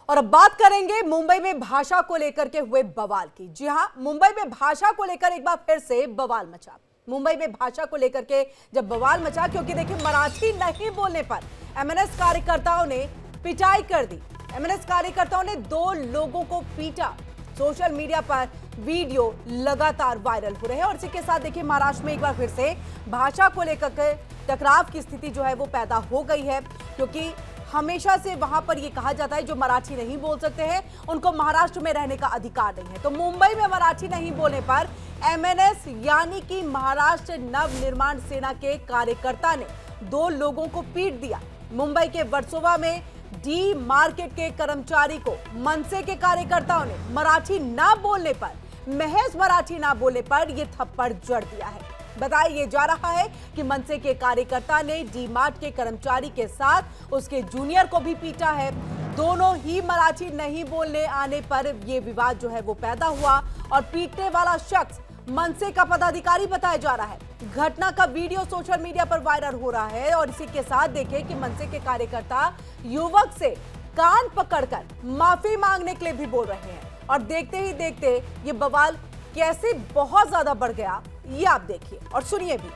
और अब बात करेंगे मुंबई में भाषा को लेकर के हुए बवाल की। जी हां, मुंबई में भाषा को लेकर एक बार फिर से बवाल मचा। मुंबई में भाषा को लेकर के जब बवाल मचा, क्योंकि देखिए मराठी नहीं बोलने पर एमएनएस कार्यकर्ताओं ने पिटाई कर दी। एमएनएस कार्यकर्ताओं ने 2 लोगों को पीटा। सोशल मीडिया पर वीडियो लगातार वायरल हो रहे हैं और इसी के साथ देखिए महाराष्ट्र में एक बार फिर से भाषा को लेकर के टकराव की स्थिति जो है वो पैदा हो गई है, क्योंकि हमेशा से वहां पर ये कहा जाता है जो मराठी नहीं बोल सकते हैं उनको महाराष्ट्र में रहने का अधिकार नहीं है। तो मुंबई में मराठी नहीं बोलने पर एमएनएस यानी कि महाराष्ट्र नवनिर्माण सेना के कार्यकर्ता ने 2 लोगों को पीट दिया। मुंबई के वर्सोवा में डी मार्केट के कर्मचारी को मनसे के कार्यकर्ताओं ने मराठी ना बोलने पर, महज मराठी ना बोलने पर यह थप्पड़ जड़ दिया है। बताया जा रहा है कि मनसे के कार्यकर्ता ने डी मार्ट के कर्मचारी के साथ उसके जूनियर को भी पीटा है। दोनों ही मराठी नहीं बोलने आने पर यह विवाद जो है वो पैदा हुआ और पीटने वाला शख्स मनसे का पदाधिकारी बताया जा रहा है। घटना का वीडियो सोशल मीडिया पर वायरल हो रहा है और इसी के साथ देखिए कि मनसे के कार्यकर्ता युवक से कान पकड़कर माफी मांगने के लिए भी बोल रहे हैं और देखते ही देखते ये बवाल कैसे बहुत ज्यादा बढ़ गया ये आप देखिए और सुनिए भी।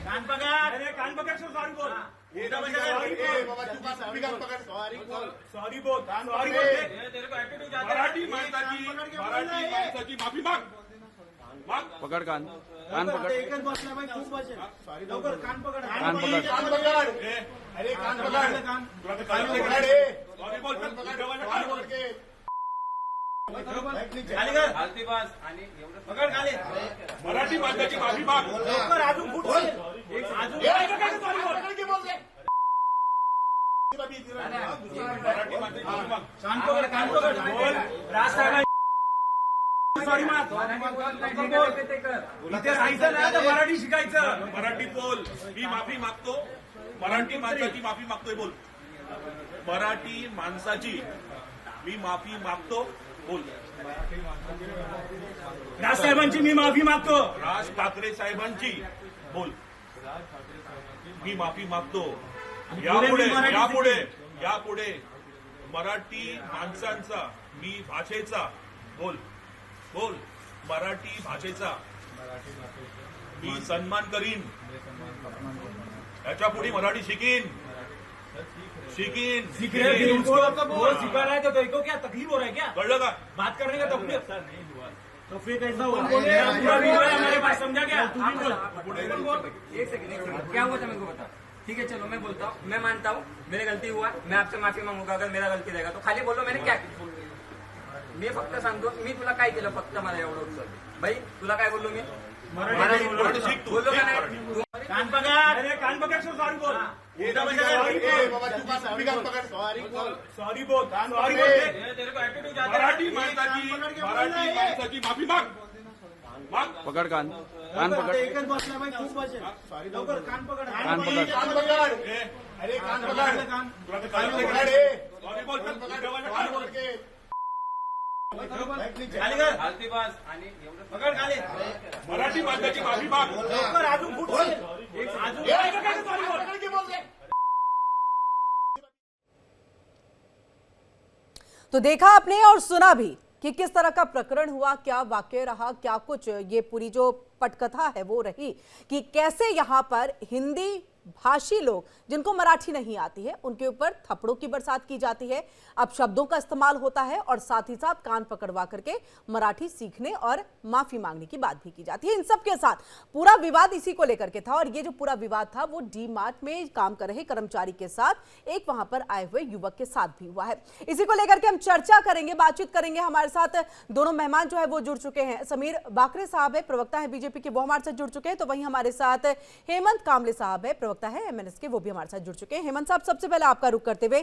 कान पकड़ सॉरी बोल। सॉरी बोल तेरे को एटीट्यूड जाता है। मराठी माणसाची माफी माग। पकड़ कान पकड़। एकच बसला भाई, खूप बसेल। लवकर कान पकड. अरे कान पकड. सॉरी बोल. खाली कर. पकड खाली. मराठी माणसाची माफी माग. लवकर अजून फुट बोल. अजून सॉरी बोल. कान पकड बोल. राज सॉरी माग. इथे राहायचं नाही तर मराठी शिकायचं. मराठी बोल. मी माफी मागतो. मराठी माणसाची माफी मागतोय बोल. मराठी माणसाची मी माफी मागतो बोल. राज साहेबांची मी माफी मागतो. राज ठाकरे साहेबांची बोल. मी माफी मागतो. यापुढे मराठी माणसांचा मी भाषेचा बोल. मराठी भाषेचा मी सन्मान करीन. याच्या पुढे मराठी शिकीन. सीख रहे हैं वो सिखा रहा है तो देखो क्या तकलीफ हो रहा है क्या? कळलं का? बात करने का तकलीफ तो फिर कैसा हुआ? पूरा वीडियो है हमारे पास, समझा क्या? बोल. एक सेकंड क्या हुआ था मेरे को बता. ठीक है चलो मैं बोलता हूँ, मैं मानता हूँ मेरी गलती हुआ, मैं आपसे माफी मांगूंगा अगर मेरा गलती रहेगा तो. खाली बोलो मैंने क्या केलं. मी फक्त सांगतो मी तुला काय केलं, फक्त मला एवढं उत्तर दे. भाई तुला काय बोललो मी? मराठी शिक तू. बोललो का नाही? कान पकड. कान पकड सॉरी बोल. सॉरी बोल. तेरे को एटीट्यूड जाता है. मराठी माणसाची माफी माग. पकड कान पकड. एकच बसला भाई, खूप बसेल. लवकर कान पकड. अरे कान पकड. सॉरी बोल. खाली कर. पकड खाली. मराठी माणसाची माफी माग. लवकर अजून फुट बोल. अजून सॉरी बोल. तो देखा आपने और सुना भी कि किस तरह का प्रकरण हुआ, क्या वाकया रहा, क्या कुछ ये पूरी जो पटकथा है वो रही कि कैसे यहाँ पर हिंदी भाषी लोग जिनको मराठी नहीं आती है उनके ऊपर थप्पड़ों की बरसात की जाती है। अब शब्दों का इस्तेमाल होता है और साथ ही साथ कान पकड़वा करके मराठी सीखने और माफी मांगने की बात भी की जाती है। इन सब के साथ पूरा विवाद इसी को लेकर के था और ये जो पूरा विवाद था वो डी मार्ट में काम कर रहे कर्मचारी के साथ एक वहां पर आए हुए युवक के साथ भी हुआ है। इसी को लेकर के हम चर्चा करेंगे, बातचीत करेंगे। हमारे साथ दोनों मेहमान जो है वो जुड़ चुके हैं। समीर बाकरे साहब है, प्रवक्ता है बीजेपी के, वो हमारे साथ जुड़ चुके हैं। तो वहीं हमारे साथ हेमंत कामले साहब है, प्रवक्ता है एमएनएस के, वो भी हमारे साथ जुड़ चुके हैं। हेमंत साहब, सबसे पहले आपका रुख करते हुए,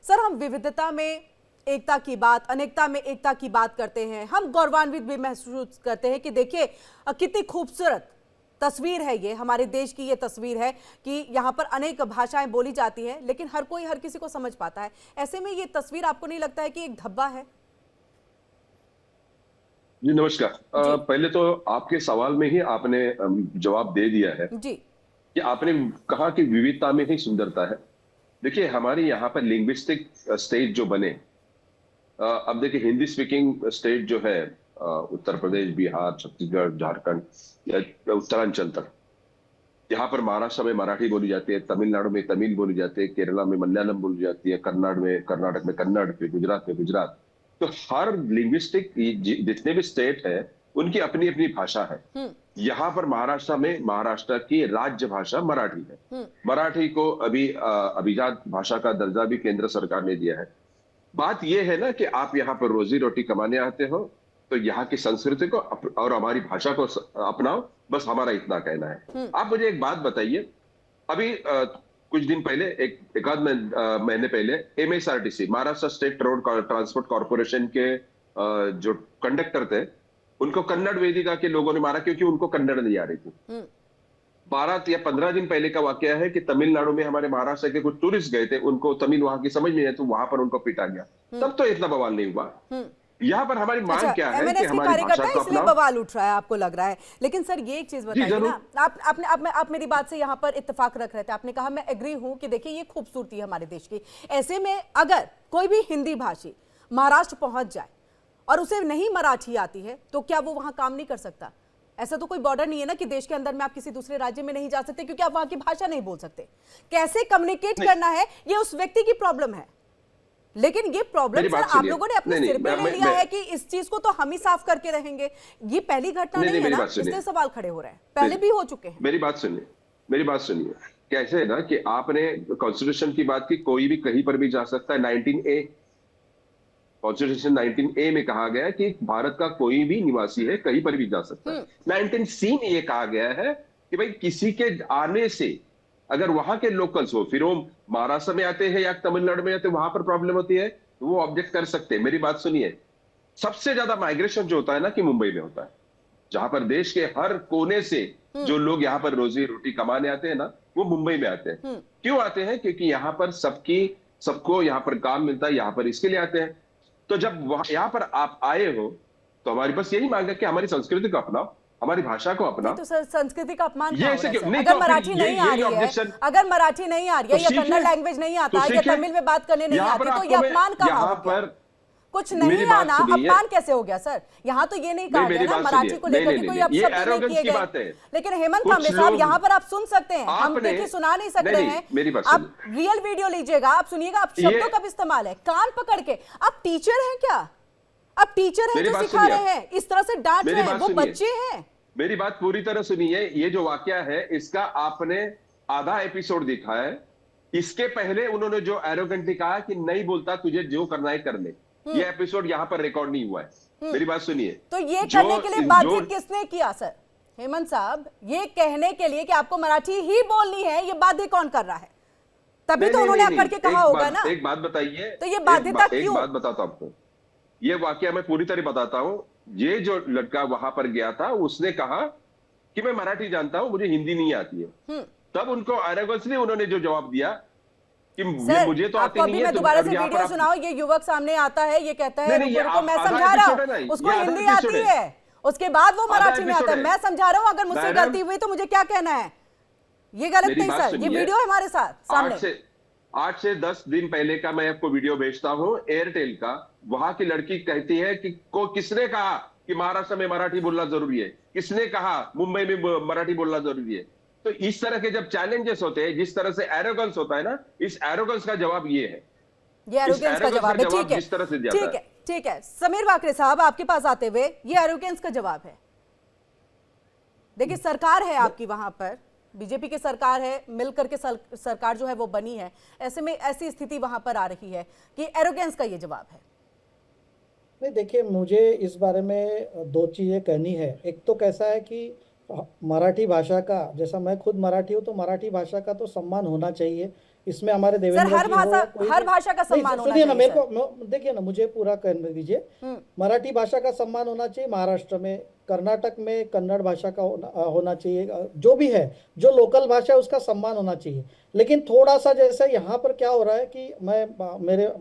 सर हम विविधता में एकता की बात, अनेकता में एकता की बात करते हैं, हम गौरवान्वित भी महसूस करते हैं कि देखिए कितनी खूबसूरत तस्वीर है ये, हमारे देश की ये तस्वीर है कि यहाँ पर अनेक भाषाएं बोली जाती हैं लेकिन हर कोई हर किसी को समझ पाता है। ऐसे में ये तस्वीर आपको नहीं लगता है कि एक धब्बा है? जी नमस्कार। पहले तो आपके सवाल में ही आपने जवाब दे दिया है जी कि आपने कहा कि विविधता में ही सुंदरता है। देखिए हमारे यहाँ पर लिंग्विस्टिक स्टेट जो बने, अब देखिए हिंदी स्पीकिंग स्टेट जो है, उत्तर प्रदेश, बिहार, छत्तीसगढ़, झारखंड या उत्तरांचल तक, यहाँ पर महाराष्ट्र में मराठी बोली जाती है, तमिलनाडु में तमिल बोली जाती है, केरला में मलयालम बोली जाती है, कर्नाटक में कन्नड़, फिर गुजरात में गुजरात। तो हर लिंग्विस्टिक जितने भी स्टेट है उनकी अपनी अपनी भाषा है। यहाँ पर महाराष्ट्र में महाराष्ट्र की राज्य भाषा मराठी है। मराठी को अभी अभिजात भाषा का दर्जा भी केंद्र सरकार ने दिया है। बात यह है ना कि आप यहाँ पर रोजी रोटी कमाने आते हो तो यहाँ की संस्कृति को और हमारी भाषा को अपनाओ, बस हमारा इतना कहना है। आप मुझे एक बात बताइए, अभी कुछ दिन पहले एक आध महीने पहले MSRTC, Maharashtra state road transport corporation के जो कंडक्टर थे उनको कन्नड़ वेदिका के लोगों ने मारा क्योंकि उनको कन्नड़ नहीं आ रही थी। 12 या 15 दिन पहले का वाकया है कि तमिलनाडु में हमारे महाराष्ट्र के कुछ टूरिस्ट गए थे, उनको तमिल वहां की समझ नहीं आई तो वहां पर उनको पीटा गया। तब तो इतना बवाल नहीं हुआ। यहाँ पर हमारी मांग क्या है कि हमारी भाषा को इसलिए बवाल उठ रहा है, आपको लग रहा है। लेकिन सर ये एक चीज बताइए ना, आप मेरी बात से यहाँ पर इत्तेफाक रख रहे थे, आपने कहा मैं एग्री हूं कि देखिए ये खूबसूरती है हमारे देश की। ऐसे में अगर कोई भी हिंदी भाषी महाराष्ट्र पहुंच जाए और उसे नहीं मराठी आती है तो क्या वो वहां काम नहीं कर सकता? ऐसा तो कोई बॉर्डर नहीं है ना कि देश के अंदर में आप किसी दूसरे राज्य में नहीं जा सकते क्योंकि आप वहां की भाषा नहीं बोल सकते। कैसे कम्युनिकेट करना है ये उस व्यक्ति की प्रॉब्लम है, लेकिन ये प्रॉब्लम सर आप लोगों ने अपने सिर पे ले लिया है कि इस चीज को तो हम ही साफ करके रहेंगे। ये पहली घटना नहीं है ना, इसलिए सवाल खड़े हो रहे हैं, पहले भी हो चुके हैं। मेरी बात सुनिए। कैसे है ना कि आपने कॉन्स्टिट्यूशन की बात की, कोई भी कहीं पर भी जा सकता है। 19A कॉन्स्टिट्यूशन 19A में कहा गया है कि भारत का कोई भी निवासी है कहीं पर भी जा सकता है। 19C में यह कहा गया है कि भाई किसी के आने से अगर वहां के लोकल्स हो, फिर वो महाराष्ट्र में आते हैं या तमिलनाडु में आते हैं, वहां पर प्रॉब्लम होती है तो वो ऑब्जेक्ट कर सकते हैं। मेरी बात सुनिए, सबसे ज्यादा माइग्रेशन जो होता है ना कि मुंबई में होता है, जहां पर देश के हर कोने से जो लोग यहाँ पर रोजी रोटी कमाने आते हैं ना, वो मुंबई में आते हैं। क्यों आते हैं? क्योंकि यहाँ पर सबको यहाँ पर काम मिलता है, यहाँ पर इसके लिए आते हैं। तो जब यहाँ पर आप आए हो तो हमारी बस यही मांग है कि हमारी संस्कृति को अपनाओ, हमारी भाषा को अपनाओ। तो सर संस्कृति का अपमान ये ऐसे क्यों? अगर मराठी नहीं आ रही है, अगर मराठी नहीं आ रही है या कन्नड़ लैंग्वेज नहीं आता या तमिल में बात करने नहीं आती तो ये अपमान कहाँ हो गया? कुछ नहीं आना अपमान कैसे हो गया सर? यहाँ तो ये नहीं कहा गया ना मराठी को लेकर के कोई अपशब्द नहीं किए गए। लेकिन हेमंत कामरे साहब यहाँ पर आप सुन सकते हैं, हम देखिए सुना नहीं सकते हैं। आप रियल वीडियो लीजिएगा, आप सुनिएगा, आप शब्दों का इस्तेमाल है कान पकड़ के। आप टीचर हैं क्या? आप टीचर हैं जो सिखा रहे हैं, इस तरह से डांट रहे हैं, वो बच्चे हैं। मेरी बात पूरी तरह सुनिए। ये जो वाकया है इसका आपने आधा एपिसोड देखा है। इसके पहले उन्होंने जो एरोगेंटली कहा कि नहीं बोलता, तुझे जो करना है कर ले, ये एपिसोड यहाँ पर रिकॉर्ड नहीं हुआ है। मेरी बात सुनिए। तो ये करने के लिए बातचीत किसने किया सर? हेमंत साहब, ये कहने के लिए कि आपको मराठी ही बोलनी है, ये बाध्य कौन कर रहा है? तभी तो उन्होंने करके कहा होगा ना। एक बात बताइए, तो ये बाध्यता क्यों? एक बात बताता हूं आपको, ये वाकया मैं पूरी तरह बताता हूं। ये जो लड़का वहां पर गया था उसने कहा कि मैं मराठी जानता हूं, मुझे हिंदी नहीं आती है। तब उनको एरोगेंसली उन्होंने जो जवाब दिया कि मुझे तो आती नहीं है। मैं दोबारा से वीडियो सुनाओ। ये युवक सामने आता है, ये कहता है रुको मैं समझा रहा हूँ, उसको हिंदी आती है, उसके बाद वो मराठी में आता है। मैं समझा रहा हूँ, अगर मुझसे गलती हुई तो मुझे क्या कहना है? ये गलत नहीं सर, ये वीडियो है हमारे साथ सामने। 8 से 10 दिन पहले का मैं आपको वीडियो भेजता हूं एयरटेल का। वहां की लड़की कहती है कि किसने कहा कि महाराष्ट्र में मराठी बोलना जरूरी है? किसने कहा मुंबई में मराठी बोलना जरूरी है? तो इस तरह के जब चैलेंजेस होते हैं, जिस तरह से एरोगेंस होता है ना, इस एरोगेंस का जवाब ये है। ये एरोगेंस का जवाब है। ठीक है, जिस तरह से ठीक है, ठीक है। समीर वाकरे साहब, आपके पास आते हुए ये एरोगेंस का जवाब है। देखिए सरकार है आपकी, वहां पर बीजेपी की सरकार है, मिलकर के सरकार जो है वो बनी है। ऐसे में ऐसी स्थिति वहां पर आ रही है कि एरोगेंस का ये जवाब है। नहीं देखिए, मुझे इस बारे में दो चीज़ें कहनी है। एक तो कैसा है कि मराठी भाषा का, जैसा मैं खुद मराठी हूँ तो मराठी भाषा का तो सम्मान होना चाहिए। इसमें हमारे देवेंद्र हर भाषा का सम्मान होना चाहिए। ना मेरे को देखिए ना, मुझे पूरा करने दीजिए। मराठी भाषा का सम्मान होना चाहिए। महाराष्ट्र में, कर्नाटक में कन्नड़ भाषा का होना चाहिए। जो भी है, जो लोकल भाषा है उसका सम्मान होना चाहिए। लेकिन थोड़ा सा जैसे यहाँ पर क्या हो रहा है कि मैं मेरे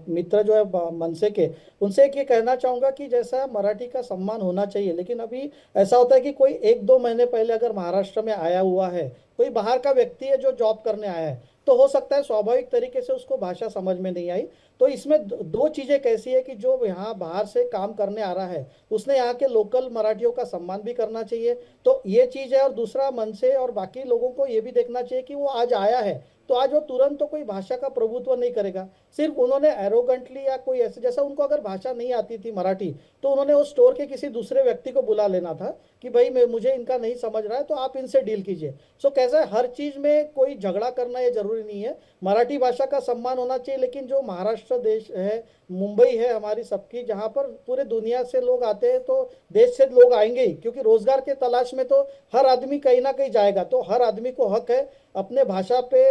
मित्र जो है मनसे के, उनसे एक ये कहना चाहूँगा कि जैसा मराठी का सम्मान होना चाहिए, लेकिन अभी ऐसा होता है कि कोई 1-2 महीने पहले अगर महाराष्ट्र में आया हुआ है, कोई बाहर का व्यक्ति है जो जॉब करने आया है, तो हो सकता है स्वाभाविक तरीके से उसको भाषा समझ में नहीं आई। तो इसमें दो चीजें कैसी है कि जो यहाँ बाहर से काम करने आ रहा है उसने यहाँ के लोकल मराठियों का सम्मान भी करना चाहिए, तो ये चीज है। और दूसरा, मन से और बाकी लोगों को ये भी देखना चाहिए कि वो आज आया है तो आज वो तुरंत तो कोई भाषा का प्रभुत्व नहीं करेगा। सिर्फ उन्होंने एरोगेंटली या कोई ऐसे, जैसा उनको अगर भाषा नहीं आती थी मराठी तो उन्होंने उस स्टोर के किसी दूसरे व्यक्ति को बुला लेना था कि भाई मुझे इनका नहीं समझ रहा है तो आप इनसे डील कीजिए। सो कैसा है, हर चीज में कोई झगड़ा करना ये जरूरी नहीं है। मराठी भाषा का सम्मान होना चाहिए, लेकिन जो महाराष्ट्र देश है, मुंबई है हमारी सबकी, जहाँ पर पूरे दुनिया से लोग आते हैं तो देश से लोग आएंगे ही, क्योंकि रोजगार के तलाश में तो हर आदमी कहीं ना कहीं जाएगा। तो हर आदमी को हक है अपने भाषा पे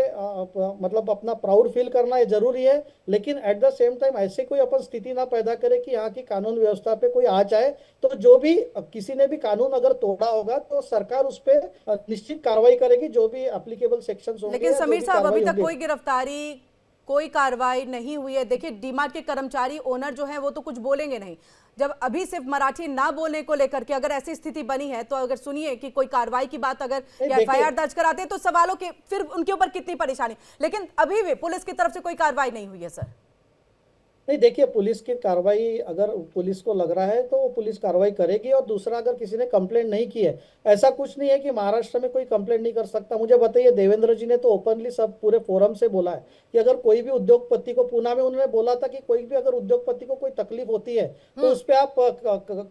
मतलब अपना प्राउड फील करना ये जरूरी है, लेकिन एट द सेम टाइम ऐसे कोई अपन स्थिति ना पैदा करे कि यहाँ की कानून व्यवस्था पे कोई आ जाए। तो जो भी किसी ने भी कानून अगर तोड़ा होगा तो सरकार उस पर निश्चित कार्रवाई करेगी, जो भी एप्लीकेबल सेक्शंस होंगे। लेकिन समीर साहब, अभी तक कोई गिरफ्तारी, कोई कार्रवाई नहीं हुई है। देखिए, डीमार्ट के कर्मचारी, ओनर जो है वो तो कुछ बोलेंगे नहीं। जब अभी सिर्फ मराठी ना बोलने को लेकर के अगर ऐसी स्थिति बनी है तो अगर सुनिए कि कोई कार्रवाई की बात, अगर एफआईआर दर्ज कराते हैं तो सवालों के फिर उनके ऊपर कितनी परेशानी। लेकिन अभी भी पुलिस की तरफ से कोई कार्रवाई नहीं हुई है सर। नहीं, देखिए, पुलिस की कार्रवाई, अगर पुलिस को लग रहा है तो वो पुलिस कार्रवाई करेगी। और दूसरा, अगर किसी ने कंप्लेंट नहीं की है, ऐसा कुछ नहीं है कि महाराष्ट्र में कोई कंप्लेंट नहीं कर सकता। मुझे बताइए, देवेंद्र जी ने तो ओपनली सब पूरे फोरम से बोला है कि अगर कोई भी उद्योगपति को, पूना में उन्होंने बोला था कि कोई भी अगर उद्योगपति को कोई तकलीफ होती है तो उस पर आप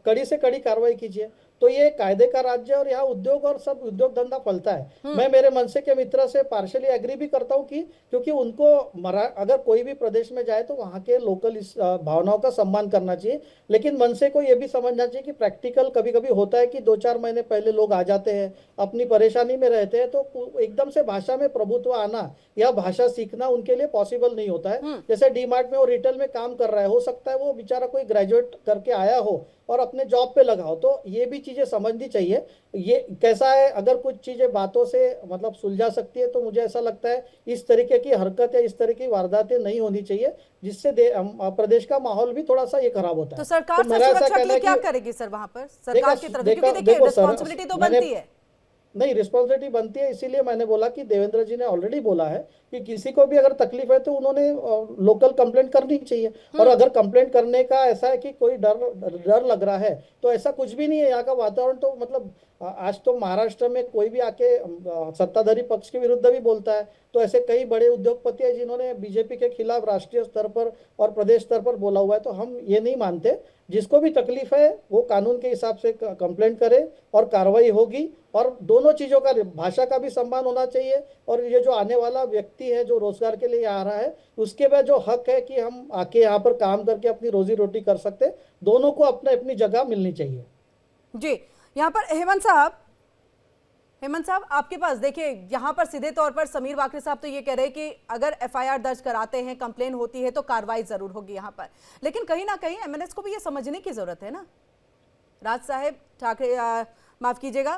कड़ी से कड़ी कार्रवाई कीजिए। तो ये कायदे का राज्य और यहाँ उद्योग और सब उद्योग धंधा फलता है। मैं मेरे मनसे के मित्र से पार्शियली एग्री भी करता हूँ कि क्योंकि उनको अगर कोई भी प्रदेश में जाए तो वहाँ के लोकल भावनाओं का सम्मान करना चाहिए। लेकिन मनसे को ये भी समझना चाहिए कि प्रैक्टिकल कभी कभी होता है कि 2-4 महीने पहले लोग आ जाते हैं, अपनी परेशानी में रहते हैं, तो एकदम से भाषा में प्रभुत्व आना या भाषा सीखना उनके लिए पॉसिबल नहीं होता है। जैसे डीमार्ट में वो रिटेल में काम कर रहा है, हो सकता है वो बेचारा कोई ग्रेजुएट करके आया हो और अपने जॉब पे लगा हो, तो ये भी चीजें समझनी चाहिए। ये कैसा है, अगर कुछ चीजें बातों से मतलब सुलझा सकती है तो मुझे ऐसा लगता है इस तरीके की हरकत या इस तरह की वारदातें नहीं होनी चाहिए, जिससे प्रदेश का माहौल भी थोड़ा सा ये खराब होता है। तो सरकार सुरक्षा के लिए क्या करेगी सर वहां पर, सरकार की तरफ से? क्योंकि देखिए, रिस्पांसिबिलिटी तो बनती है। नहीं, रिस्पॉन्सिबिलिटी बनती है, इसीलिए मैंने बोला कि देवेंद्र जी ने ऑलरेडी बोला है कि किसी को भी अगर तकलीफ है तो उन्होंने लोकल कंप्लेंट करनी चाहिए। और अगर कंप्लेंट करने का ऐसा है कि कोई डर लग रहा है तो ऐसा कुछ भी नहीं है। यहाँ का वातावरण तो मतलब आज तो महाराष्ट्र में कोई भी आके सत्ताधारी पक्ष के विरुद्ध भी बोलता है, तो ऐसे कई बड़े उद्योगपति हैं जिन्होंने बीजेपी के खिलाफ राष्ट्रीय स्तर पर और प्रदेश स्तर पर बोला हुआ है। तो हम ये नहीं मानते, जिसको भी तकलीफ है वो कानून के हिसाब से कंप्लेंट करे और कार्रवाई होगी। और दोनों चीजों का, भाषा का भी सम्मान होना चाहिए और ये जो आने वाला व्यक्ति है जो रोजगार के लिए आ रहा है उसके बाद जो हक है कि हम आके यहाँ पर काम करके अपनी रोजी रोटी कर सकते, दोनों को अपने अपनी जगह मिलनी चाहिए। जी, यहाँ पर हेमंत साहब आपके पास, देखिए यहाँ पर सीधे तौर पर समीर वाकरे साहब तो ये कह रहे हैं कि अगर एफआईआर दर्ज कराते हैं, कंप्लेन होती है तो कार्रवाई जरूर होगी यहाँ पर। लेकिन कहीं ना कहीं एमएनएस को भी ये समझने की जरूरत है ना। राज साहब ठाकरे, माफ कीजिएगा,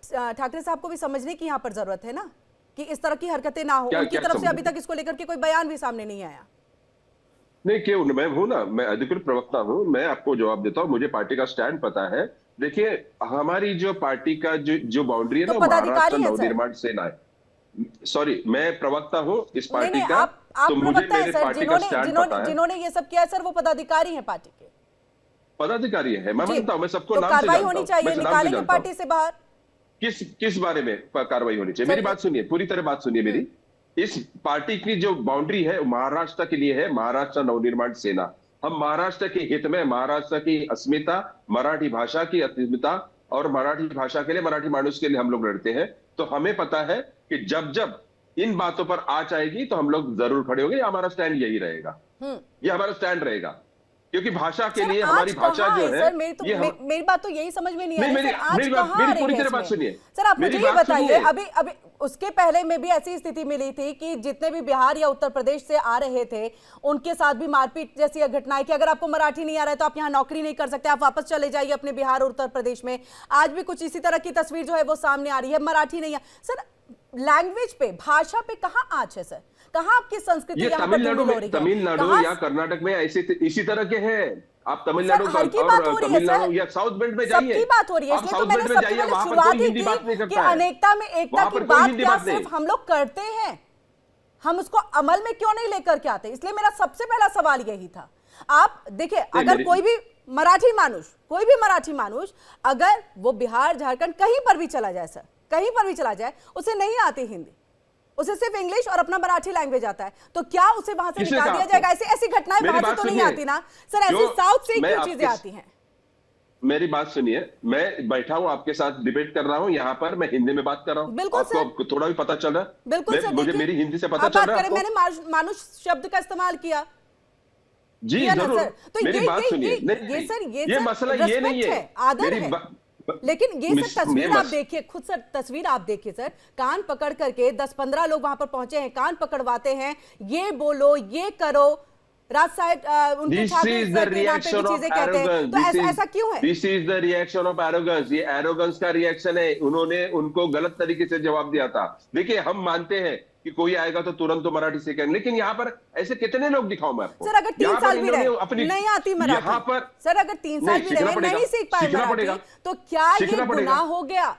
ठाकरे साहब को भी समझने की यहाँ पर जरूरत है ना कि इस तरह की हरकतें ना हो। उनकी तरफ से अभी तक इसको लेकर के कोई बयान भी सामने नहीं आया। नहीं, क्यों, मैं हूं ना, मैं अधिकृत प्रवक्ता हूं, मैं आपको जवाब देता हूं, मुझे पार्टी का स्टैंड पता है। देखिए, हमारी जो पार्टी का जो बाउंड्री है ना, महाराष्ट्र नवनिर्माण सेना है। सॉरी, मैं प्रवक्ता हूँ इस पार्टी का, तो मुझे मेरे पार्टी का स्टैंड पता है। जिन्होंने ये सब किया है सर वो पदाधिकारी हैं पार्टी के, पदाधिकारी है, मैं मानता हूँ, मैं सबको नाम से कार्रवाई जानता होनी हूं, चाहिए, मैं नाम से निकालेंगे जानता पार्टी हूं। से बाहर। किस बारे में कार्रवाई होनी चाहिए? मेरी बात सुनिए, पूरी तरह बात सुनिए मेरी। इस पार्टी की जो बाउंड्री है महाराष्ट्र के लिए है, महाराष्ट्र नवनिर्माण सेना। हम महाराष्ट्र के हित में, महाराष्ट्र की अस्मिता, मराठी भाषा की अस्मिता और मराठी भाषा के लिए, मराठी मानुष के लिए हम लोग लड़ते हैं। तो हमें पता है कि जब जब इन बातों पर आंच आएगी तो हम लोग जरूर खड़े होंगे। हमारा स्टैंड यही रहेगा, ये हमारा स्टैंड रहेगा, क्योंकि भाषा के लिए हमारी भाषा जो है, मेरी बात तो यही समझ में नहीं आ रही। मेरी पूरी तरह बात सुनिए सर, आप मुझे ये बताइए, अभी उसके पहले में भी ऐसी स्थिति मिली थी कि जितने भी बिहार या उत्तर प्रदेश से आ रहे थे उनके साथ भी मारपीट जैसी घटनाएं कि अगर आपको मराठी नहीं आ रहा है तो आप यहाँ नौकरी नहीं कर सकते, आप वापस चले जाइए अपने बिहार और उत्तर प्रदेश में। आज भी कुछ इसी तरह की तस्वीर जो है वो सामने आ रही है। मराठी नहीं है सर, लैंग्वेज पे, भाषा पे कहाँ आंच है सर? कहाँ आपकी संस्कृति यहाँ पर तमिलनाडु में, तमिलनाडु या कर्नाटक में ऐसे इसी तरह के हैं। आप तमिलनाडु और तमिलनाडु या साउथ बेल्ट में जाइए, सबकी बात हो रही है, इसलिए तो मैंने सबसे पहले शुरुआत ही की कि अनेकता में एकता की बात क्या सिर्फ हम लोग करते हैं, हम उसको अमल में क्यों नहीं लेकर के आते? इसलिए मेरा सबसे पहला सवाल यही था। आप देखिए, अगर कोई भी मराठी मानुष अगर वो बिहार झारखंड कहीं पर भी चला जाए सर, कहीं पर भी चला जाए, उसे नहीं आती हिंदी, उसे सिर्फ इंग्लिश और अपना मराठी लैंग्वेज आता है, तो क्या उसे वहां से निकाल दिया जाएगा? ऐसी घटनाएं वहां से तो नहीं आती ना सर, ऐसी साउथ से क्यों चीजें आती हैं? मेरी बात सुनिए, मैं बैठा हूं आपके साथ डिबेट कर रहा हूं, यहाँ पर मैं हिंदी में बात कर रहा हूं। बिल्कुल सर, आपको थोड़ा भी पता चल रहा है? बिल्कुल सर, मुझे मेरी हिंदी से पता चल रहा है? मैंने मानुष शब्द का इस्तेमाल किया जी जरूर। तो मेरी बात सुनिए, ये मसला ये नहीं है, आदर है। लेकिन ये सर तस्वीर आप देखिए खुद सर, तस्वीर आप देखिए सर, कान पकड़ करके 10-15 लोग वहां पर पहुंचे हैं, कान पकड़वाते हैं, ये बोलो, ये करो, राज साहब उनके चीजें कहते हैं, तो ऐसा क्यों है? This is the reaction of arrogance. ये एरोगेंस का रिएक्शन है। उन्होंने उनको गलत तरीके से जवाब दिया था। देखिए, हम मानते हैं कि कोई आएगा तो तुरंत तो मराठी सीखेंगे, लेकिन यहाँ पर ऐसे कितने लोग दिखाऊं मैं आपको? सर अगर 3 साल भी रहे नहीं आती मराठी, यहाँ पर सर अगर 3 साल भी रहे नहीं सीख पाए मराठी, तो क्या ये गुनाह हो गया?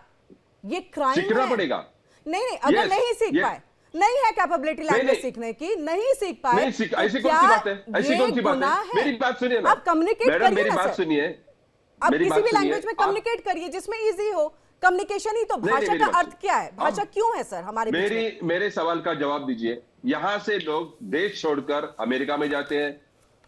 ये क्राइम है? सीखना पड़ेगा। नहीं, अगर नहीं सीख पाए, नहीं है कैपेबिलिटी लैंग्वेज सीखने की, नहीं सीख पाए, ऐसी कौन सी बात है? ऐसी कौन सी बात है? मेरी बात सुनिए ना, आप कम्युनिकेट करिए, मेरी बात सुनिए, आप किसी भी लैंग्वेज में कम्युनिकेट करिए जिसमें इजी हो। कम्युनिकेशन ही तो भाषा का अर्थ क्या है? भाषा क्यों है सर हमारे बीच में? मेरे सवाल का जवाब दीजिए। यहाँ से लोग देश छोड़कर अमेरिका में जाते हैं,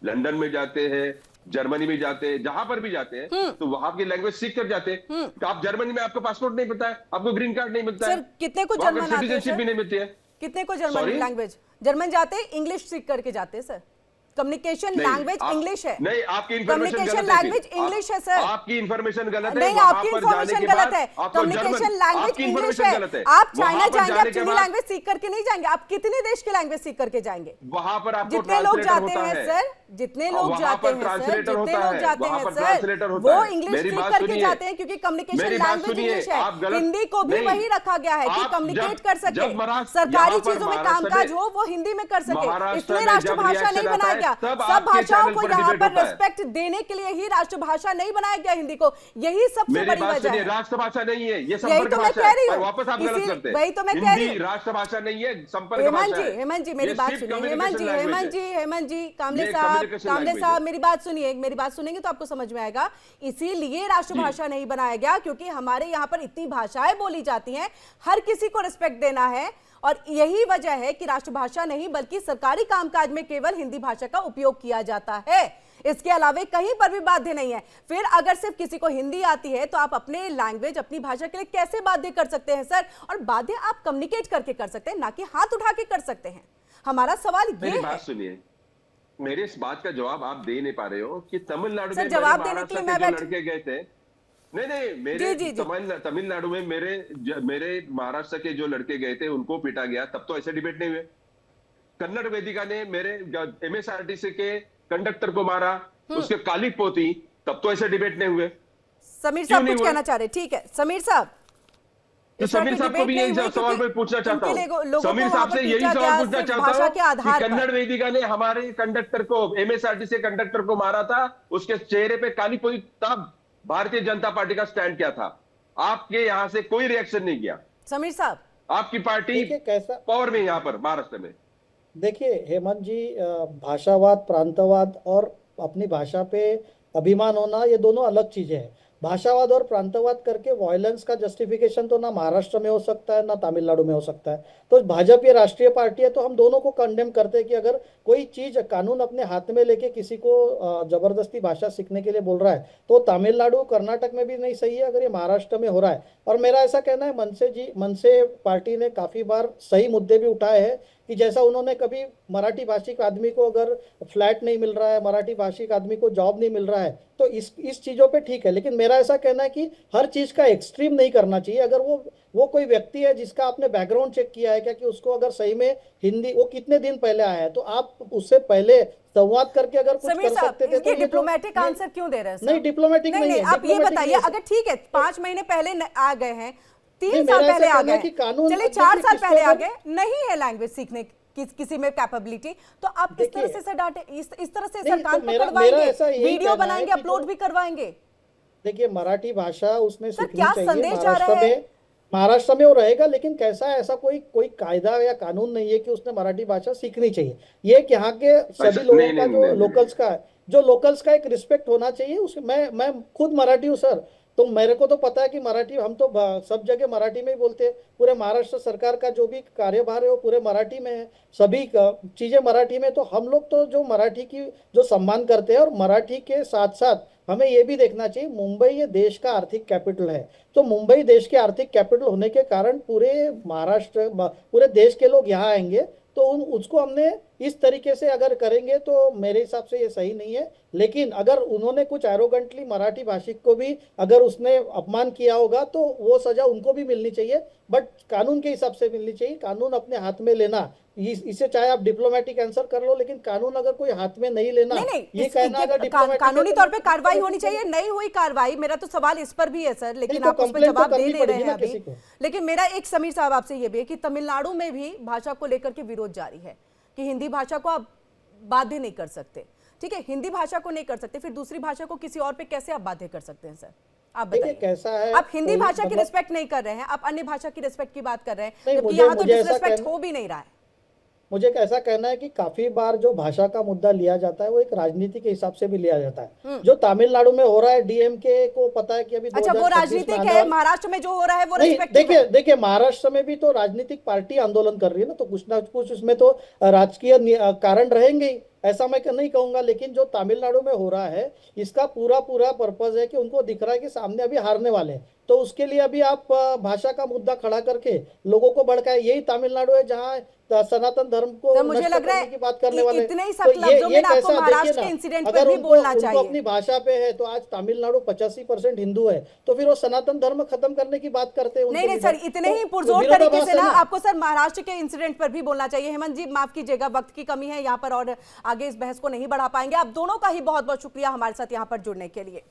लंदन में जाते हैं, जर्मनी में जाते हैं, जहां पर भी जाते हैं तो वहां की लैंग्वेज सीख कर जाते हैं। तो आप जर्मनी में आपको पासपोर्ट नहीं मिलता है, आपको ग्रीन कार्ड नहीं मिलता है, कितने को जर्मन आते हैं? सिटीजनशिप भी नहीं मिलती है। कितने को जर्मन लैंग्वेज? जर्मन जाते हैं, इंग्लिश सीख करके जाते हैं सर। कम्युनिकेशन लैंग्वेज इंग्लिश है। नहीं, आपकी कम्युनिकेशन लैंग्वेज इंग्लिश है सर। आपकी इंफॉर्मेशन गलत है। नहीं, आपकी इंफॉर्मेशन गलत है। कम्युनिकेशन लैंग्वेज इंग्लिश है। आप चाइना जाएंगे, आप चीनी लैंग्वेज सीख करके नहीं जाएंगे, आप कितनी देश की लैंग्वेज सीख करके जाएंगे? वहां पर आपको जितने लोग जाते हैं सर, जितने लोग जाते हैं सर, वो इंग्लिश सीख करके जाते हैं, क्योंकि कम्युनिकेशन लैंग्वेज इंग्लिश है। हिंदी को भी वही रखा गया है कि कम्युनिकेट कर सके, सरकारी चीजों में कामकाज हो वो हिंदी में कर सके, इसलिए राष्ट्रभाषा नहीं बनाया गया। सब भाषाओं को यहाँ पर रिस्पेक्ट देने के लिए ही राष्ट्रभाषा नहीं बनाया गया हिंदी को, यही सबसे बड़ी वजह है। राष्ट्रभाषा नहीं है ये, यही तो मैं कह रही हूँ, वापस आप गलत करते हैं। वही तो मैं कह रही हूँ, राष्ट्रभाषा नहीं है, संपर्क भाषा है। हेमंत जी मेरी बात सुनिए, हेमंत जी कामले साहब मेरी बात सुनिए, मेरी बात सुनेंगे तो आपको समझ में आएगा। इसीलिए राष्ट्रभाषा नहीं बनाया गया क्योंकि हमारे यहाँ पर इतनी भाषाएं बोली जाती हैं, हर किसी को रिस्पेक्ट देना है, और यही वजह है कि राष्ट्रभाषा नहीं बल्कि सरकारी कामकाज में केवल हिंदी भाषा का उपयोग किया जाता है। इसके अलावा कहीं पर भी बाध्य नहीं है। फिर अगर सिर्फ किसी को हिंदी आती है तो आप अपने लैंग्वेज, अपनी भाषा के लिए कैसे बाध्य कर सकते हैं सर? और बाध्य आप कम्युनिकेट करके कर सकते हैं, ना कि हाथ उठा के कर सकते हैं। हमारा सवाल ये है। बात सुनिए, मेरे इस बात का जवाब आप दे नहीं पा रहे हो कि तमिलनाडु में जवाब देने के लिए मैं लड़के गए थे। नहीं, मेरे तमिलनाडु में मेरे महाराष्ट्र के जो लड़के गए थे उनको पीटा गया, तब तो ऐसे डिबेट नहीं हुए। कन्नड़ वेदिका ने मेरे MSRTC के कंडक्टर को मारा, उसके काली पोती, तब तो ऐसे डिबेट नहीं हुए। समीर साहब कुछ कहना चाह रहे? ठीक है समीर साहब, तो समीर साहब को भी यही सवाल मैं पूछना चाहता हूँ। समीर साहब से यही सवाल पूछना चाहता हूँ कि कन्नड़ वेदिका ने हमारे कंडक्टर को, MSRTC कंडक्टर को मारा था, उसके चेहरे पे काली पोती, तब भारतीय जनता पार्टी का स्टैंड क्या था? आपके यहाँ से कोई रिएक्शन नहीं किया। समीर साहब, आपकी पार्टी कैसा पावर में यहाँ पर महाराष्ट्र में। देखिए हेमंत जी, भाषावाद, प्रांतवाद और अपनी भाषा पे अभिमान होना, ये दोनों अलग चीजें हैं। भाषावाद और प्रांतवाद करके वायलेंस का जस्टिफिकेशन तो ना महाराष्ट्र में हो सकता है ना तमिलनाडु में हो सकता है। तो भाजपा ये राष्ट्रीय पार्टी है, तो हम दोनों को कंडेम करते हैं कि अगर कोई चीज, कानून अपने हाथ में लेके किसी को जबरदस्ती भाषा सीखने के लिए बोल रहा है तो तमिलनाडु, कर्नाटक में भी नहीं सही है, अगर ये महाराष्ट्र में हो रहा है। और मेरा ऐसा कहना है, मनसे पार्टी ने काफी बार सही मुद्दे भी उठाए हैं कि जैसा उन्होंने कभी मराठी भाषिक आदमी को अगर फ्लैट नहीं मिल रहा है, मराठी भाषिक आदमी को जॉब नहीं मिल रहा है, तो इस चीजों पे ठीक है। लेकिन मेरा ऐसा कहना है कि हर चीज का एक्सट्रीम नहीं करना चाहिए। अगर वो कोई व्यक्ति है जिसका आपने बैकग्राउंड चेक किया है क्या कि उसको अगर सही में हिंदी, वो कितने दिन पहले आया है, तो आप उससे पहले संवाद करके अगर कुछ कर सकते थे तो डिप्लोमेटिक आंसर क्यों दे रहे हैं? नहीं, डिप्लोमेटिक नहीं है। आप ये बताइए, अगर ठीक है 5 महीने पहले आ गए हैं, 3 साल पहले आ गए, चलिए 4 साल पहले आ गए, नहीं है लैंग्वेज सीखने किसी में कैपेबिलिटी, तो आप इस तरह से डांटे, इस तरह से सरकार को करवाएंगे, वीडियो बनाएंगे, अपलोड भी करवाएंगे। देखिए मराठी भाषा उसने सीखनी क्या चाहिए। संदेश जा रहा है? महाराष्ट्र में वो रहेगा, लेकिन कैसा है, ऐसा कोई कायदा या कानून नहीं है कि उसने मराठी भाषा सीखनी चाहिए। ये कि यहाँ के सभी लोगों नहीं, का नहीं, जो नहीं, लोकल्स का एक रिस्पेक्ट होना चाहिए। उस मैं खुद मराठी हूँ सर, तो मेरे को तो पता है कि मराठी हम तो सब जगह मराठी में ही बोलते हैं। पूरे महाराष्ट्र सरकार का जो भी कार्यभार है वो पूरे मराठी में है, सभी चीजें मराठी में। तो हम लोग तो जो मराठी की जो सम्मान करते हैं, और मराठी के साथ साथ हमें ये भी देखना चाहिए, मुंबई ये देश का आर्थिक कैपिटल है। तो मुंबई देश के आर्थिक कैपिटल होने के कारण पूरे महाराष्ट्र पूरे देश के लोग यहाँ आएंगे, तो उसको हमने इस तरीके से अगर करेंगे तो मेरे हिसाब से ये सही नहीं है। लेकिन अगर उन्होंने कुछ एरोगेंटली मराठी भाषिक को भी अगर उसने अपमान किया होगा तो वो सजा उनको भी मिलनी चाहिए, बट कानून के हिसाब से मिलनी चाहिए। कानून अपने हाथ में लेना, इसे चाहे आप डिप्लोमेटिक आंसर कर लो, लेकिन कानून अगर कोई हाथ में नहीं लेना, नहीं, ये कहना अगर डिप्लोमेटिक कानूनी तौर पे कार्रवाई होनी चाहिए। नहीं हुई कार्रवाई, मेरा तो सवाल इस पर भी है सर, लेकिन तो आप उस पर कंप्लेंट तो जवाब दे करनी नहीं रहे पड़ेगी हैं ना किसी अभी। को। लेकिन मेरा एक समीर साहब आपसे ये भी है कि तमिलनाडु में भी भाषा को लेकर के विरोध जारी है कि हिंदी भाषा को आप बाध्य नहीं कर सकते। ठीक है, हिंदी भाषा को नहीं कर सकते, फिर दूसरी भाषा को किसी और पे कैसे आप बाध्य कर सकते हैं सर? आप देखिए बताइए। कैसा है, आप हिंदी भाषा की मतलब- रिस्पेक्ट नहीं कर रहे हैं, आप अन्य भाषा की रिस्पेक्ट की बात कर रहे हैं, नहीं, जबकि मुझे- यहाँ तो मुझे ऐसा डिसरिस्पेक्ट कहना- हो भी नहीं रहा है। मुझे ऐसा कहना है कि काफी बार जो भाषा का मुद्दा लिया जाता है वो एक राजनीति के हिसाब से भी लिया जाता है। जो तमिलनाडु में हो रहा है, डीएमके को पता है कि अभी अच्छा, वो 2026 में राजनीतिक आने है, वाला- महाराष्ट्र में जो हो रहा है वो नहीं, रिस्पेक्टिव है। देखिए महाराष्ट्र में भी तो राजनीतिक पार्टी आंदोलन कर रही है ना, तो कुछ ना कुछ उसमें तो राजकीय कारण रहेंगे ही, ऐसा मैं नहीं कहूंगा। लेकिन जो तमिलनाडु में हो रहा है, इसका पूरा पर्पज है कि उनको दिख रहा है कि सामने अभी हारने वाले हैं, तो उसके लिए अभी आप भाषा का मुद्दा खड़ा करके लोगों को भड़काए। यही तमिलनाडु है जहां सनातन धर्म को तो मुझे नष्ट लग रहा करने है की बात करने कि वाले। इतने ही तो सख्त लफ्जों में ना आपको कैसा, महाराष्ट्र देखिए के ना, इंसिडेंट पर अगर भी बोलना उनको चाहिए। अपनी भाषा पे है, तो आज तमिलनाडु 85% हिंदू है, तो फिर वो सनातन धर्म खत्म करने की बात करते हैं। नहीं सर, इतने ही पुरजोर तरीके से ना आपको सर महाराष्ट्र के इंसिडेंट पर भी बोलना चाहिए। हेमंत जी माफ कीजिएगा, वक्त की कमी है यहाँ पर और आगे इस बहस को नहीं बढ़ा पाएंगे। आप दोनों का ही बहुत बहुत शुक्रिया हमारे साथ यहाँ पर जुड़ने के लिए।